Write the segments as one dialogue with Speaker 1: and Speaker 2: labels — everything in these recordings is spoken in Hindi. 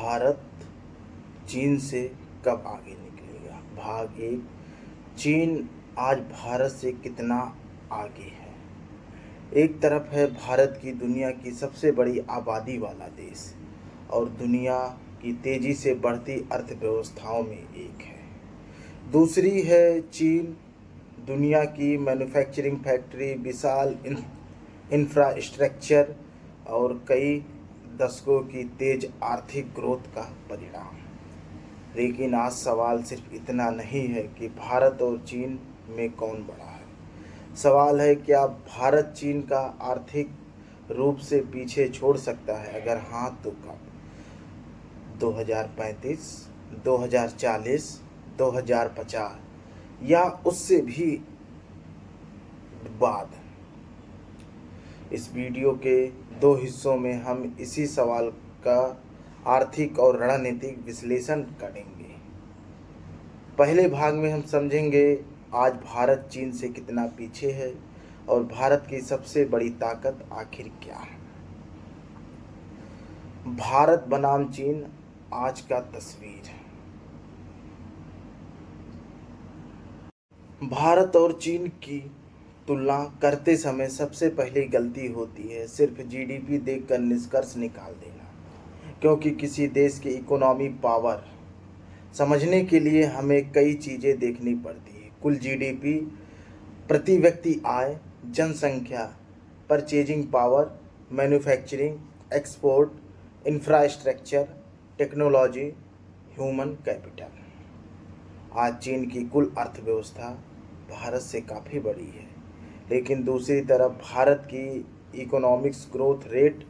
Speaker 1: भारत चीन से कब आगे निकलेगा। भाग एक। चीन आज भारत से कितना आगे है। एक तरफ है भारत की दुनिया की सबसे बड़ी आबादी वाला देश और दुनिया की तेज़ी से बढ़ती अर्थव्यवस्थाओं में एक है। दूसरी है चीन, दुनिया की मैन्युफैक्चरिंग फैक्ट्री, विशाल इंफ्रास्ट्रक्चर और कई दशकों की तेज आर्थिक ग्रोथ का परिणाम। लेकिन आज सवाल सिर्फ इतना नहीं है कि भारत और चीन में कौन बड़ा है। सवाल है क्या भारत चीन का आर्थिक रूप से पीछे छोड़ सकता है। अगर हाँ तो कब। 2035, 2040, 2050 या उससे भी बाद। इस वीडियो के दो हिस्सों में हम इसी सवाल का आर्थिक और रणनीतिक विश्लेषण करेंगे। पहले भाग में हम समझेंगे आज भारत चीन से कितना पीछे है और भारत की सबसे बड़ी ताकत आखिर क्या है। भारत बनाम चीन आज का तस्वीर। भारत और चीन की तुलना करते समय सबसे पहली गलती होती है सिर्फ जीडीपी देखकर निष्कर्ष निकाल देना, क्योंकि किसी देश की इकोनॉमी पावर समझने के लिए हमें कई चीज़ें देखनी पड़ती है। कुल जीडीपी, प्रति व्यक्ति आय, जनसंख्या, purchasing power, manufacturing, export, infrastructure, technology, human capital. आज चीन की कुल अर्थव्यवस्था भारत से काफ़ी बड़ी है, लेकिन दूसरी तरफ भारत की इकोनॉमिक्स ग्रोथ रेट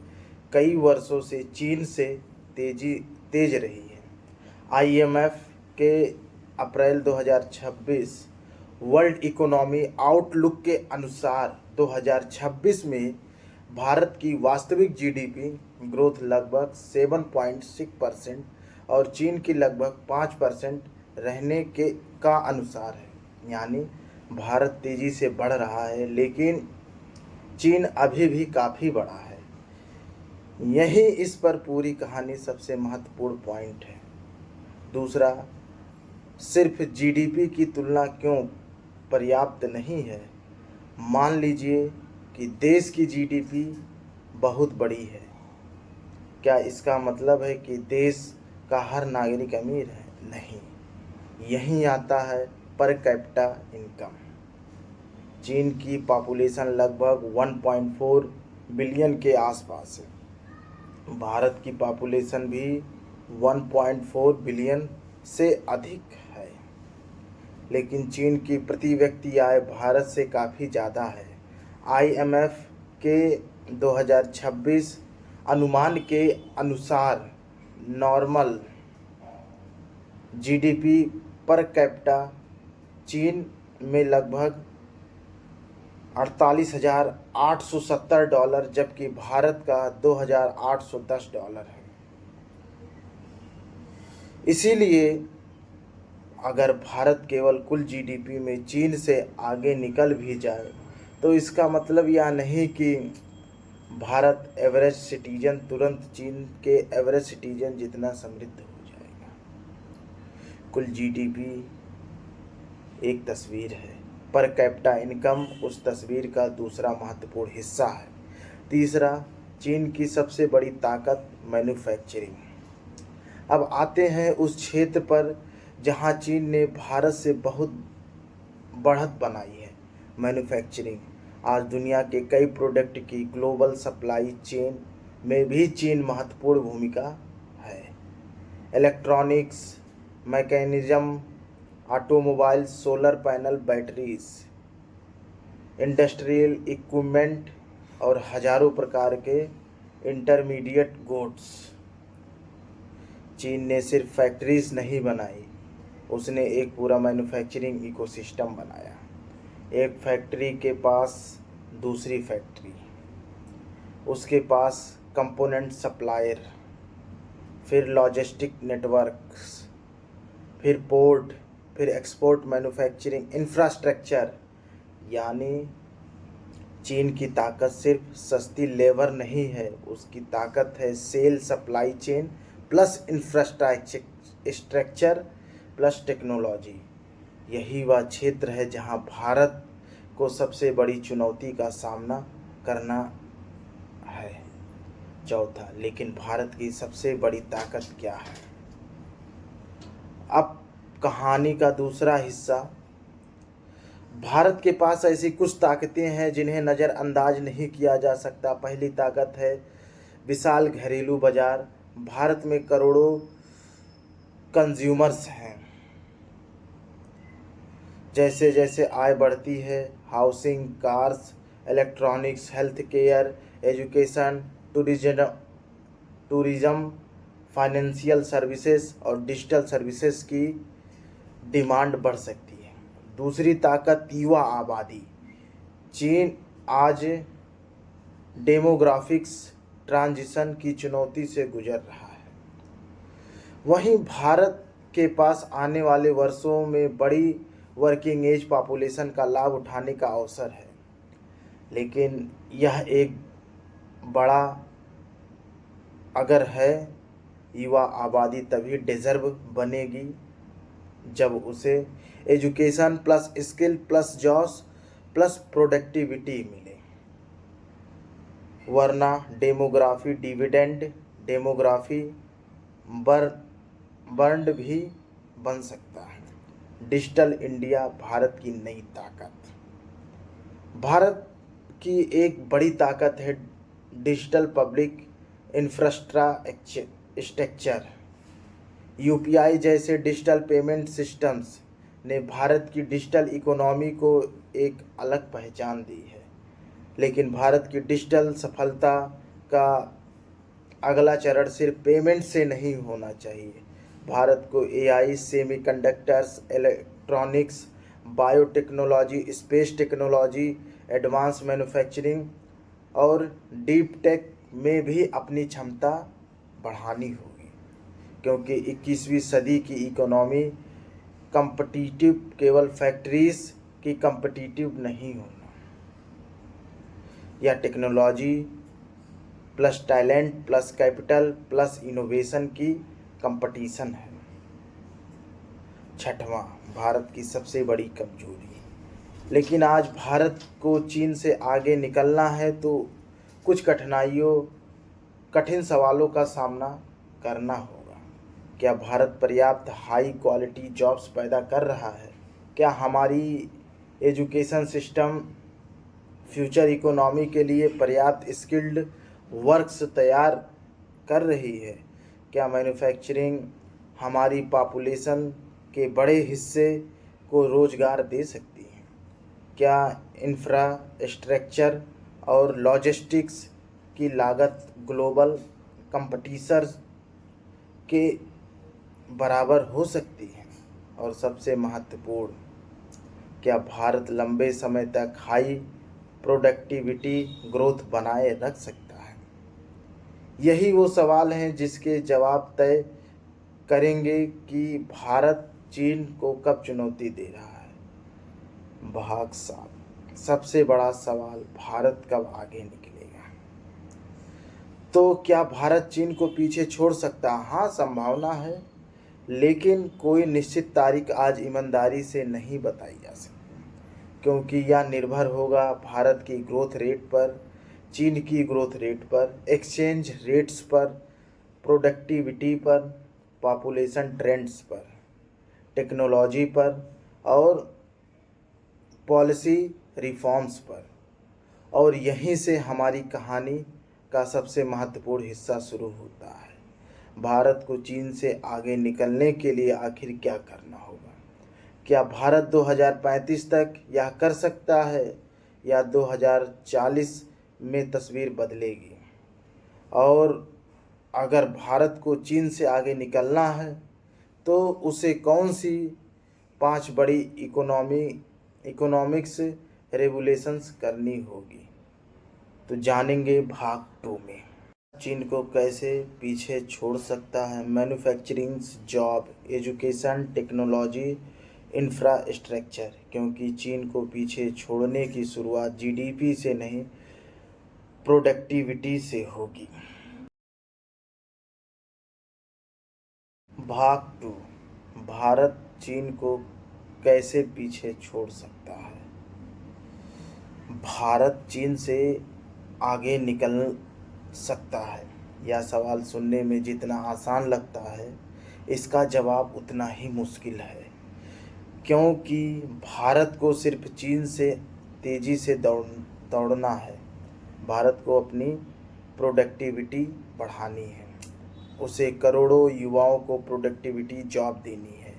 Speaker 1: कई वर्षों से चीन से तेज रही है। आईएमएफ के अप्रैल 2026 वर्ल्ड इकोनॉमी आउटलुक के अनुसार 2026 में भारत की वास्तविक जीडीपी ग्रोथ लगभग 7.6% और चीन की लगभग 5% रहने के का अनुसार है। यानी भारत तेज़ी से बढ़ रहा है, लेकिन चीन अभी भी काफ़ी बड़ा है। यही इस पर पूरी कहानी सबसे महत्वपूर्ण पॉइंट है। दूसरा, सिर्फ जीडीपी की तुलना क्यों पर्याप्त नहीं है। मान लीजिए कि देश की जीडीपी बहुत बड़ी है, क्या इसका मतलब है कि देश का हर नागरिक अमीर है? नहीं। यहीं आता है पर कैपिटा इनकम। चीन की पॉपुलेशन लगभग 1.4 बिलियन के आसपास है। भारत की पॉपुलेशन भी 1.4 बिलियन से अधिक है, लेकिन चीन की प्रति व्यक्ति आय भारत से काफ़ी ज़्यादा है। आईएमएफ के 2026 अनुमान के अनुसार नॉर्मल जीडीपी पर कैपिटा चीन में लगभग $48,870, जबकि भारत का $2,810 है। इसीलिए अगर भारत केवल कुल जीडीपी में चीन से आगे निकल भी जाए तो इसका मतलब यह नहीं कि भारत एवरेज सिटीजन तुरंत चीन के एवरेज सिटीजन जितना समृद्ध हो जाएगा। कुल जीडीपी एक तस्वीर है, पर कैपिटा इनकम उस तस्वीर का दूसरा महत्वपूर्ण हिस्सा है। तीसरा, चीन की सबसे बड़ी ताकत मैन्युफैक्चरिंग। अब आते हैं उस क्षेत्र पर जहां चीन ने भारत से बहुत बढ़त बनाई है, मैन्युफैक्चरिंग। आज दुनिया के कई प्रोडक्ट की ग्लोबल सप्लाई चेन में भी चीन महत्वपूर्ण भूमिका है। Electronics, mechanism, automobile, solar panel, batteries, industrial equipment और हजारों प्रकार के इंटरमीडिएट गुड्स। चीन ने सिर्फ फैक्ट्रीज नहीं बनाई, उसने एक पूरा मैन्युफैक्चरिंग इकोसिस्टम बनाया। एक फैक्ट्री के पास दूसरी फैक्ट्री, उसके पास कंपोनेंट सप्लायर, फिर लॉजिस्टिक नेटवर्क्स, फिर पोर्ट, फिर एक्सपोर्ट मैन्युफैक्चरिंग इंफ्रास्ट्रक्चर। यानी चीन की ताकत सिर्फ सस्ती लेबर नहीं है, उसकी ताकत है sale, supply chain, plus infrastructure plus technology. यही वह क्षेत्र है जहां भारत को सबसे बड़ी चुनौती का सामना करना है। चौथा, लेकिन भारत की सबसे बड़ी ताकत क्या है? अब कहानी का दूसरा हिस्सा। भारत के पास ऐसी कुछ ताकतें हैं जिन्हें नज़रअंदाज नहीं किया जा सकता। पहली ताकत है विशाल घरेलू बाजार। भारत में करोड़ों कंज्यूमर्स हैं। जैसे जैसे आय बढ़ती है, housing, cars, electronics, health care, education, tourism, financial services और डिजिटल सर्विसेज की डिमांड बढ़ सकती है। दूसरी ताकत युवा आबादी। चीन आज डेमोग्राफिक्स ट्रांजिशन की चुनौती से गुजर रहा है। वहीं भारत के पास आने वाले वर्षों में बड़ी वर्किंग एज पॉपुलेशन का लाभ उठाने का अवसर है। लेकिन यह एक बड़ा अगर है, युवा आबादी तभी डिज़र्व बनेगी जब उसे education plus skill plus jobs plus productivity मिले, वरना डेमोग्राफी बर्न भी बन सकता है। डिजिटल इंडिया भारत की नई ताकत। भारत की एक बड़ी ताकत है डिजिटल पब्लिक इंफ्रास्ट्रक्चर। यूपीआई जैसे डिजिटल पेमेंट सिस्टम्स ने भारत की डिजिटल इकोनॉमी को एक अलग पहचान दी है। लेकिन भारत की डिजिटल सफलता का अगला चरण सिर्फ पेमेंट से नहीं होना चाहिए। भारत को AI, semiconductors, electronics, biotechnology, space technology, advance manufacturing और डीप टेक में भी अपनी क्षमता बढ़ानी होगी, क्योंकि 21वीं सदी की इकोनॉमी कम्पिटिटिव केवल फैक्ट्रीज की कम्पिटिटिव नहीं होना, यह technology plus talent plus capital plus innovation की कंपटीशन है। छठवां, भारत की सबसे बड़ी कमजोरी। लेकिन आज भारत को चीन से आगे निकलना है तो कुछ कठिन सवालों का सामना करना होगा। क्या भारत पर्याप्त हाई क्वालिटी जॉब्स पैदा कर रहा है? क्या हमारी एजुकेशन सिस्टम फ्यूचर इकोनॉमी के लिए पर्याप्त स्किल्ड वर्क्स तैयार कर रही है? क्या मैन्युफैक्चरिंग हमारी पॉपुलेशन के बड़े हिस्से को रोज़गार दे सकती है? क्या इंफ्रास्ट्रक्चर और लॉजिस्टिक्स की लागत ग्लोबल कंपटीटर्स के बराबर हो सकती है? और सबसे महत्वपूर्ण, क्या भारत लंबे समय तक हाई प्रोडक्टिविटी ग्रोथ बनाए रख सकता है? यही वो सवाल हैं जिसके जवाब तय करेंगे कि भारत चीन को कब चुनौती दे रहा है। भाग 7, सबसे बड़ा सवाल, भारत कब आगे निकलेगा? तो क्या भारत चीन को पीछे छोड़ सकता है? हाँ, संभावना है, लेकिन कोई निश्चित तारीख आज ईमानदारी से नहीं बताई जा सकती, क्योंकि यह निर्भर होगा भारत की ग्रोथ रेट पर, चीन की ग्रोथ रेट पर, एक्सचेंज रेट्स पर, प्रोडक्टिविटी पर, पॉपुलेशन ट्रेंड्स पर, टेक्नोलॉजी पर और पॉलिसी रिफॉर्म्स पर। और यहीं से हमारी कहानी का सबसे महत्वपूर्ण हिस्सा शुरू होता है। भारत को चीन से आगे निकलने के लिए आखिर क्या करना होगा? क्या भारत 2035 तक यह कर सकता है या 2040 में तस्वीर बदलेगी? और अगर भारत को चीन से आगे निकलना है तो उसे कौन सी 5 बड़ी इकोनॉमिक्स रेगुलेशंस करनी होगी? तो जानेंगे भाग 2 में। चीन को कैसे पीछे छोड़ सकता है? Manufacturing, job, education, technology, infrastructure, क्योंकि चीन को पीछे छोड़ने की शुरुआत जीडीपी से नहीं, प्रोडक्टिविटी से होगी। भाग 2। भारत चीन को कैसे पीछे छोड़ सकता है। भारत चीन से आगे निकल सकता है। यह सवाल सुनने में जितना आसान लगता है, इसका जवाब उतना ही मुश्किल है, क्योंकि भारत को सिर्फ चीन से तेज़ी से दौड़ना है। भारत को अपनी प्रोडक्टिविटी बढ़ानी है। उसे करोड़ों युवाओं को प्रोडक्टिविटी जॉब देनी है।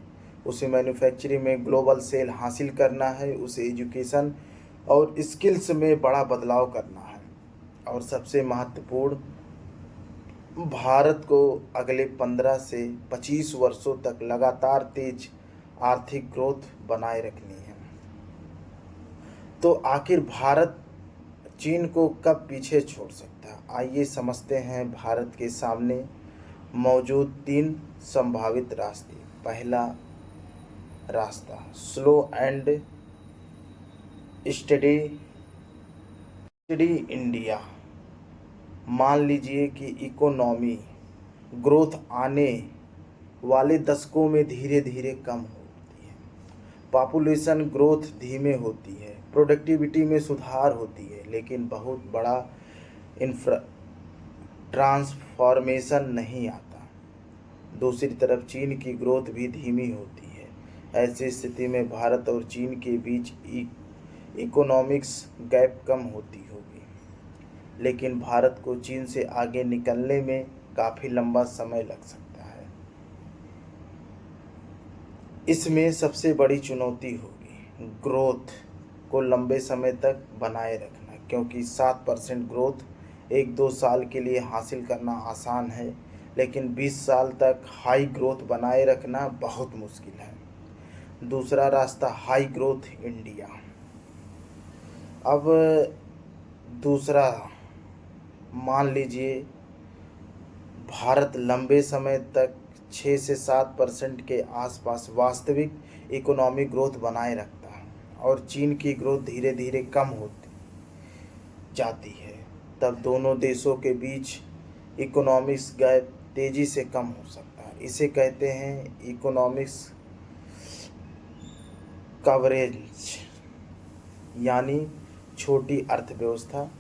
Speaker 1: उसे मैन्युफैक्चरिंग में ग्लोबल सेल हासिल करना है। उसे एजुकेशन और स्किल्स में बड़ा बदलाव करना है। और सबसे महत्वपूर्ण, भारत को अगले 15 से 25 वर्षों तक लगातार तेज आर्थिक ग्रोथ बनाए रखनी है। तो आखिर भारत चीन को कब पीछे छोड़ सकता है? आइए समझते हैं भारत के सामने मौजूद 3 संभावित रास्ते। पहला रास्ता, स्लो एंड स्टडी इंडिया। मान लीजिए कि इकोनॉमी ग्रोथ आने वाले दशकों में धीरे धीरे कम होती है, पॉपुलेशन ग्रोथ धीमे होती है, प्रोडक्टिविटी में सुधार होती है, लेकिन बहुत बड़ा इंफ्रा ट्रांसफॉर्मेशन नहीं आता। दूसरी तरफ चीन की ग्रोथ भी धीमी होती है। ऐसी स्थिति में भारत और चीन के बीच इकोनॉमिक्स गैप कम होती होगी, लेकिन भारत को चीन से आगे निकलने में काफ़ी लंबा समय लग सकता है। इसमें सबसे बड़ी चुनौती होगी ग्रोथ को लंबे समय तक बनाए रखना, क्योंकि 7% ग्रोथ 1-2 साल के लिए हासिल करना आसान है, लेकिन 20 साल तक हाई ग्रोथ बनाए रखना बहुत मुश्किल है। दूसरा रास्ता, हाई ग्रोथ इंडिया। अब दूसरा, मान लीजिए भारत लंबे समय तक 6 से 7% के आसपास वास्तविक इकोनॉमिक ग्रोथ बनाए रखता है और चीन की ग्रोथ धीरे धीरे कम होती जाती है। तब दोनों देशों के बीच इकोनॉमिक्स गैप तेज़ी से कम हो सकता है। इसे कहते हैं इकोनॉमिक्स कवरेज, यानी छोटी अर्थव्यवस्था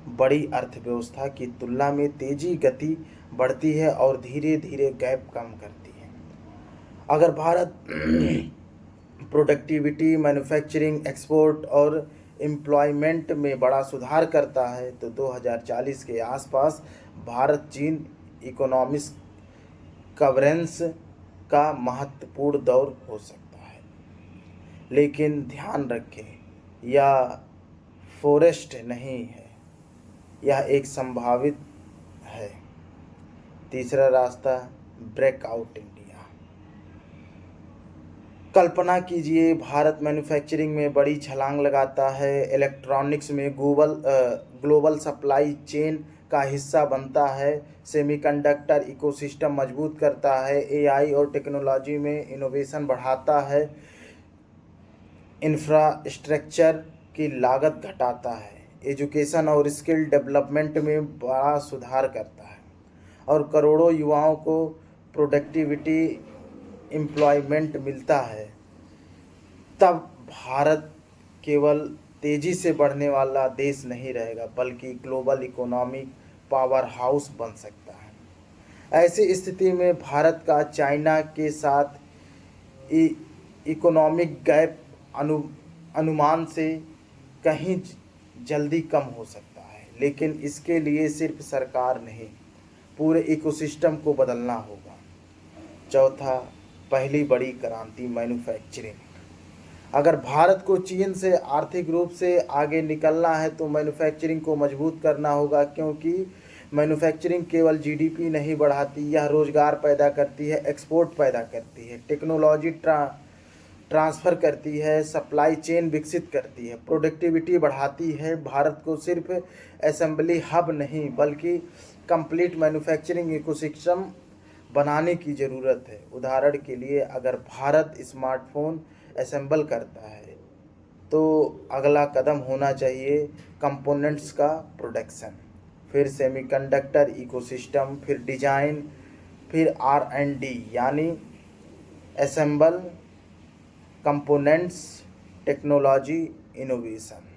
Speaker 1: बड़ी अर्थव्यवस्था की तुलना में तेजी गति बढ़ती है और धीरे धीरे गैप कम करती है। अगर भारत प्रोडक्टिविटी, मैन्युफैक्चरिंग, एक्सपोर्ट और एम्प्लॉयमेंट में बड़ा सुधार करता है तो 2040 के आसपास भारत चीन इकोनॉमिक्स कवरेंस का महत्वपूर्ण दौर हो सकता है। लेकिन ध्यान रखें, यह फॉरेस्ट नहीं है, यह एक संभावित है। तीसरा रास्ता, ब्रेकआउट इंडिया। कल्पना कीजिए भारत मैन्युफैक्चरिंग में बड़ी छलांग लगाता है, इलेक्ट्रॉनिक्स में ग्लोबल सप्लाई चेन का हिस्सा बनता है, सेमीकंडक्टर इकोसिस्टम मजबूत करता है, एआई और टेक्नोलॉजी में इनोवेशन बढ़ाता है, इंफ्रास्ट्रक्चर की लागत घटाता है, एजुकेशन और स्किल डेवलपमेंट में बड़ा सुधार करता है और करोड़ों युवाओं को प्रोडक्टिविटी एम्प्लॉयमेंट मिलता है। तब भारत केवल तेज़ी से बढ़ने वाला देश नहीं रहेगा, बल्कि ग्लोबल इकोनॉमिक पावर हाउस बन सकता है। ऐसी स्थिति में भारत का चाइना के साथ इकोनॉमिक गैप अनुमान से कहीं जल्दी कम हो सकता है, लेकिन इसके लिए सिर्फ सरकार नहीं, पूरे इकोसिस्टम को बदलना होगा। चौथा, पहली बड़ी क्रांति, मैन्युफैक्चरिंग। अगर भारत को चीन से आर्थिक रूप से आगे निकलना है तो मैन्युफैक्चरिंग को मजबूत करना होगा, क्योंकि मैन्युफैक्चरिंग केवल जीडीपी नहीं बढ़ाती, यह रोजगार पैदा करती है, एक्सपोर्ट पैदा करती है, टेक्नोलॉजी ट्रांसफ़र करती है, सप्लाई चेन विकसित करती है, प्रोडक्टिविटी बढ़ाती है। भारत को सिर्फ असेंबली हब नहीं, बल्कि कंप्लीट मैन्युफैक्चरिंग इकोसिस्टम बनाने की ज़रूरत है। उदाहरण के लिए, अगर भारत स्मार्टफोन असेंबल करता है तो अगला कदम होना चाहिए कंपोनेंट्स का प्रोडक्शन, फिर सेमीकंडक्टर इकोसिस्टम, फिर डिज़ाइन, फिर R&D यानी असेंबल कंपोनेंट्स टेक्नोलॉजी इनोवेशन।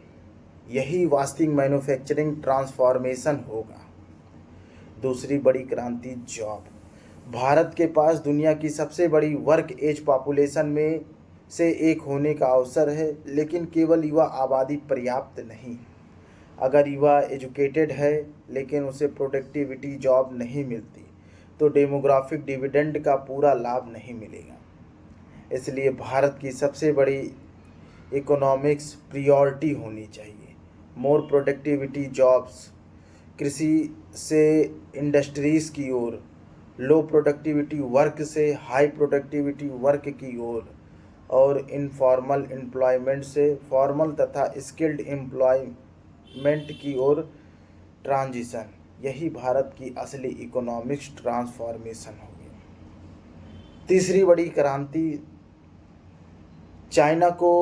Speaker 1: यही वास्तविक मैन्युफैक्चरिंग ट्रांसफॉर्मेशन होगा। दूसरी बड़ी क्रांति जॉब। भारत के पास दुनिया की सबसे बड़ी वर्क एज पॉपुलेशन में से एक होने का अवसर है, लेकिन केवल युवा आबादी पर्याप्त नहीं। अगर युवा एजुकेटेड है लेकिन उसे प्रोडक्टिविटी जॉब नहीं मिलती तो डेमोग्राफिक डिविडेंड का पूरा लाभ नहीं मिलेगा। इसलिए भारत की सबसे बड़ी इकोनॉमिक्स प्रायोरिटी होनी चाहिए मोर प्रोडक्टिविटी जॉब्स, कृषि से इंडस्ट्रीज़ की ओर, लो प्रोडक्टिविटी वर्क से हाई प्रोडक्टिविटी वर्क की ओर, और इनफॉर्मल एम्प्लॉयमेंट से फॉर्मल तथा स्किल्ड एम्प्लॉयमेंट की ओर ट्रांजिशन। यही भारत की असली इकोनॉमिक्स ट्रांसफॉर्मेशन होगी। तीसरी बड़ी क्रांति, चाइना को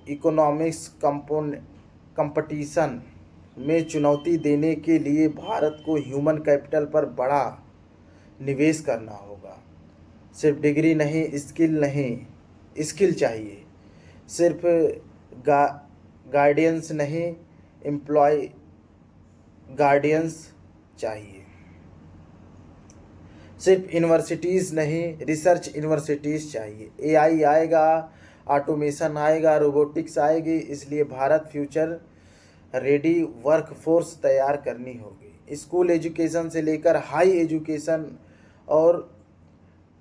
Speaker 1: इकोनॉमिक्स कंपटीशन में चुनौती देने के लिए भारत को ह्यूमन कैपिटल पर बड़ा निवेश करना होगा। सिर्फ डिग्री नहीं, स्किल चाहिए। सिर्फ गाइडेंस नहीं, एम्प्लॉय गार्डियंस चाहिए। सिर्फ यूनिवर्सिटीज़ नहीं, रिसर्च यूनिवर्सिटीज़ चाहिए। AI आएगा, ऑटोमेशन आएगा, रोबोटिक्स आएगी। इसलिए भारत फ्यूचर रेडी वर्कफोर्स तैयार करनी होगी। स्कूल एजुकेशन से लेकर हाई एजुकेशन और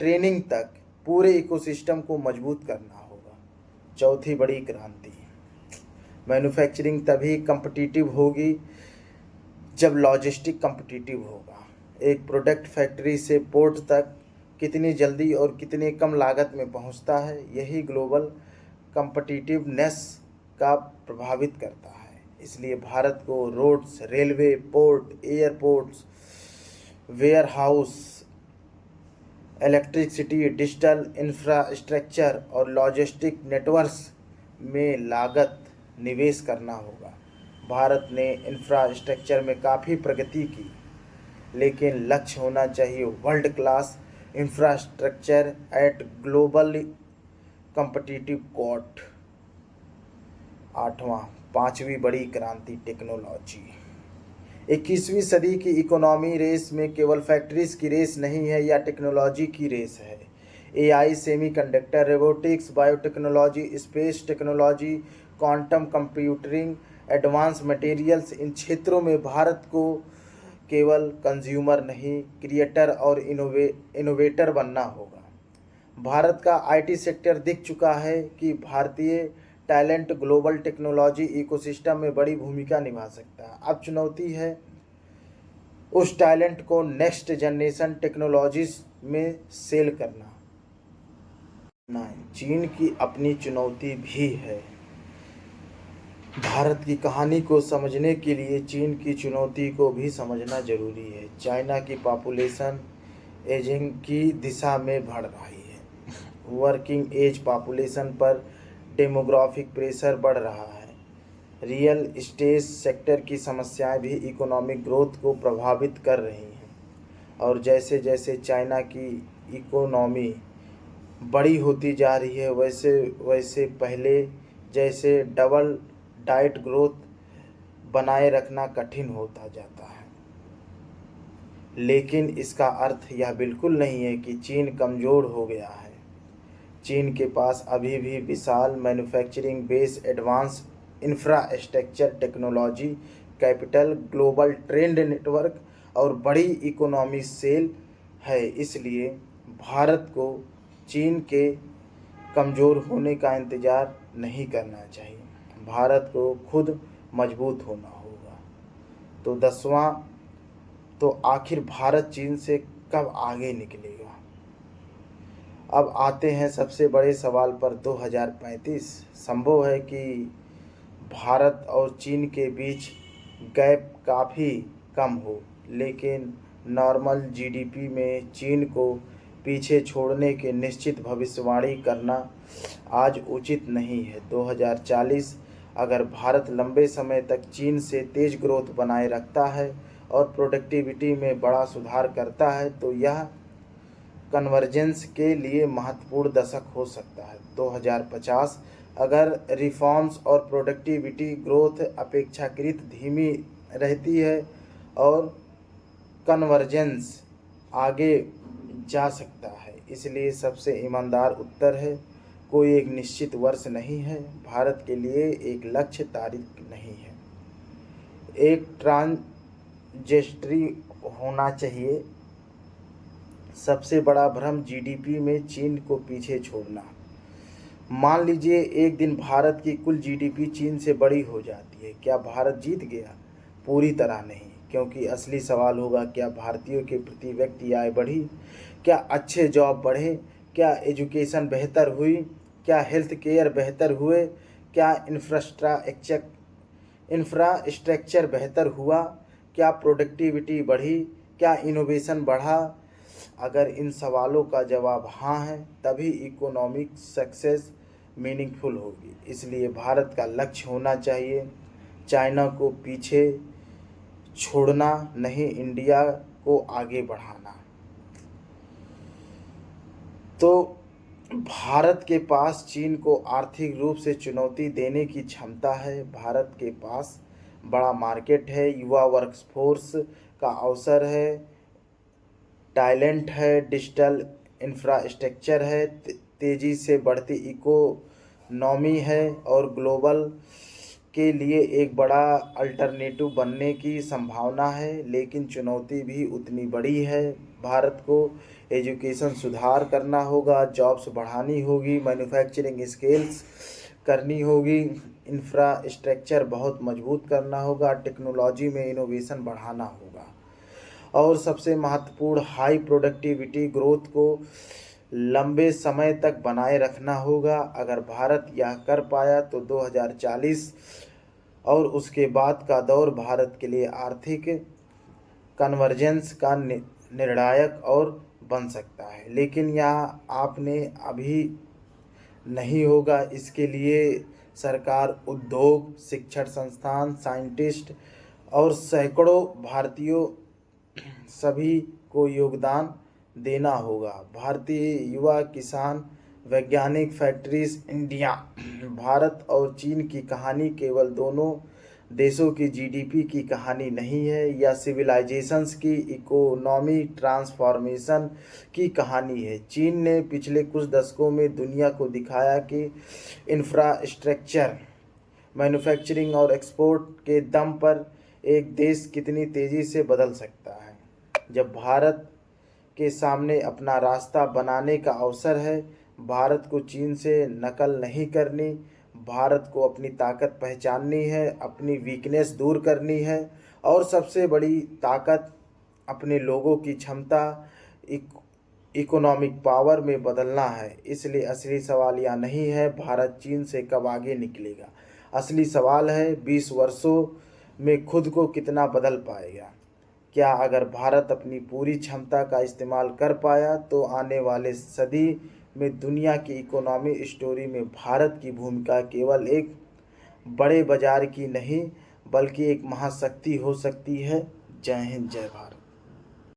Speaker 1: ट्रेनिंग तक पूरे इकोसिस्टम को मजबूत करना होगा। चौथी बड़ी क्रांति, मैन्युफैक्चरिंग तभी कम्पिटिटिव होगी जब लॉजिस्टिक कम्पिटिटिव होगा। एक प्रोडक्ट फैक्ट्री से पोर्ट तक कितनी जल्दी और कितने कम लागत में पहुंचता है, यही ग्लोबल कम्पिटिटिवनेस का प्रभावित करता है। इसलिए भारत को roads, railway, port, airports, warehouse, electricity, digital infrastructure और लॉजिस्टिक नेटवर्क्स में लागत निवेश करना होगा। भारत ने इंफ्रास्ट्रक्चर में काफ़ी प्रगति की, लेकिन लक्ष्य होना चाहिए world class infrastructure eight global competitive cost. पांचवी बड़ी क्रांति, टेक्नोलॉजी। 21वीं सदी की इकोनॉमी रेस में केवल फैक्ट्रीज की रेस नहीं है, या टेक्नोलॉजी की रेस है। AI, semiconductor, robotics, biotechnology, space technology, quantum computing, advance materials, इन क्षेत्रों में भारत को केवल कंज्यूमर नहीं, क्रिएटर और इनोवेटर बनना होगा। भारत का IT सेक्टर दिख चुका है कि भारतीय टैलेंट ग्लोबल टेक्नोलॉजी इकोसिस्टम में बड़ी भूमिका निभा सकता है। अब चुनौती है उस टैलेंट को नेक्स्ट जनरेशन टेक्नोलॉजीज में सेल करना। चीन की अपनी चुनौती भी है। भारत की कहानी को समझने के लिए चीन की चुनौती को भी समझना जरूरी है। चाइना की पॉपुलेशन एजिंग की दिशा में बढ़ रही है। वर्किंग एज पॉपुलेशन पर डेमोग्राफिक प्रेशर बढ़ रहा है। रियल एस्टेट सेक्टर की समस्याएं भी इकोनॉमिक ग्रोथ को प्रभावित कर रही हैं। और जैसे जैसे चाइना की इकोनॉमी बड़ी होती जा रही है, वैसे वैसे पहले जैसे डबल डाइट ग्रोथ बनाए रखना कठिन होता जाता है। लेकिन इसका अर्थ यह बिल्कुल नहीं है कि चीन कमज़ोर हो गया है। चीन के पास अभी भी विशाल manufacturing base, advance infrastructure, technology capital, global trend network और बड़ी इकोनॉमी सेल है। इसलिए भारत को चीन के कमज़ोर होने का इंतज़ार नहीं करना चाहिए। भारत को खुद मजबूत होना होगा। तो 10वां, तो आखिर भारत चीन से कब आगे निकलेगा? अब आते हैं सबसे बड़े सवाल पर। 2035 संभव है कि भारत और चीन के बीच गैप काफ़ी कम हो, लेकिन नॉर्मल GDP में चीन को पीछे छोड़ने के निश्चित भविष्यवाणी करना आज उचित नहीं है। 2040 अगर भारत लंबे समय तक चीन से तेज़ ग्रोथ बनाए रखता है और प्रोडक्टिविटी में बड़ा सुधार करता है, तो यह कन्वर्जेंस के लिए महत्वपूर्ण दशक हो सकता है। 2050 अगर रिफॉर्म्स और प्रोडक्टिविटी ग्रोथ अपेक्षाकृत धीमी रहती है और कन्वर्जेंस आगे जा सकता है। इसलिए सबसे ईमानदार उत्तर है, कोई एक निश्चित वर्ष नहीं है, भारत के लिए एक लक्ष्य तारीख नहीं है, एक ट्रांजेक्टरी होना चाहिए। सबसे बड़ा भ्रम जीडीपी में चीन को पीछे छोड़ना। मान लीजिए एक दिन भारत की कुल जीडीपी चीन से बड़ी हो जाती है, क्या भारत जीत गया? पूरी तरह नहीं, क्योंकि असली सवाल होगा, क्या भारतीयों के प्रति व्यक्ति आय बढ़ी? क्या अच्छे जॉब बढ़े? क्या एजुकेशन बेहतर हुई? क्या हेल्थ केयर बेहतर हुए? क्या इंफ्रास्ट्रक्चर बेहतर हुआ? क्या प्रोडक्टिविटी बढ़ी? क्या इनोवेशन बढ़ा? अगर इन सवालों का जवाब हाँ है, तभी इकोनॉमिक सक्सेस मीनिंगफुल होगी। इसलिए भारत का लक्ष्य होना चाहिए चाइना को पीछे छोड़ना, नहीं इंडिया को आगे बढ़ाना। तो भारत के पास चीन को आर्थिक रूप से चुनौती देने की क्षमता है। भारत के पास बड़ा मार्केट है, युवा वर्कफोर्स का अवसर है, टैलेंट है, डिजिटल इंफ्रास्ट्रक्चर है, तेज़ी से बढ़ती इकोनॉमी है और ग्लोबल के लिए एक बड़ा अल्टरनेटिव बनने की संभावना है। लेकिन चुनौती भी उतनी बड़ी है। भारत को एजुकेशन सुधार करना होगा, जॉब्स बढ़ानी होगी, मैन्युफैक्चरिंग स्केल्स करनी होगी, इंफ्रास्ट्रक्चर बहुत मजबूत करना होगा, टेक्नोलॉजी में इनोवेशन बढ़ाना होगा और सबसे महत्वपूर्ण हाई प्रोडक्टिविटी ग्रोथ को लंबे समय तक बनाए रखना होगा। अगर भारत यह कर पाया तो 2040 और उसके बाद का दौर भारत के लिए आर्थिक कन्वर्जेंस का निर्णायक और बन सकता है। लेकिन यह आपने अभी नहीं होगा। इसके लिए सरकार, उद्योग, शिक्षण संस्थान, साइंटिस्ट और सैकड़ों भारतीयों सभी को योगदान देना होगा। भारतीय युवा, किसान, वैज्ञानिक, फैक्ट्रीज, इंडिया, भारत और चीन की कहानी केवल दोनों देशों की जीडीपी की कहानी नहीं है, या सिविलाइजेशंस की इकोनॉमी ट्रांसफॉर्मेशन की कहानी है। चीन ने पिछले कुछ दशकों में दुनिया को दिखाया कि इंफ्रास्ट्रक्चर, मैन्युफैक्चरिंग और एक्सपोर्ट के दम पर एक देश कितनी तेज़ी से बदल सकता है। जब भारत के सामने अपना रास्ता बनाने का अवसर है, भारत को चीन से नकल नहीं करनी, भारत को अपनी ताकत पहचाननी है, अपनी वीकनेस दूर करनी है और सबसे बड़ी ताकत अपने लोगों की क्षमता, इकोनॉमिक पावर में बदलना है। इसलिए असली सवाल यह नहीं है भारत चीन से कब आगे निकलेगा, असली सवाल है 20 वर्षों में खुद को कितना बदल पाएगा। क्या अगर भारत अपनी पूरी क्षमता का इस्तेमाल कर पाया तो आने वाले सदी में दुनिया की इकोनॉमी स्टोरी में भारत की भूमिका केवल एक बड़े बाजार की नहीं बल्कि एक महाशक्ति हो सकती है। जय हिंद, जय भारत।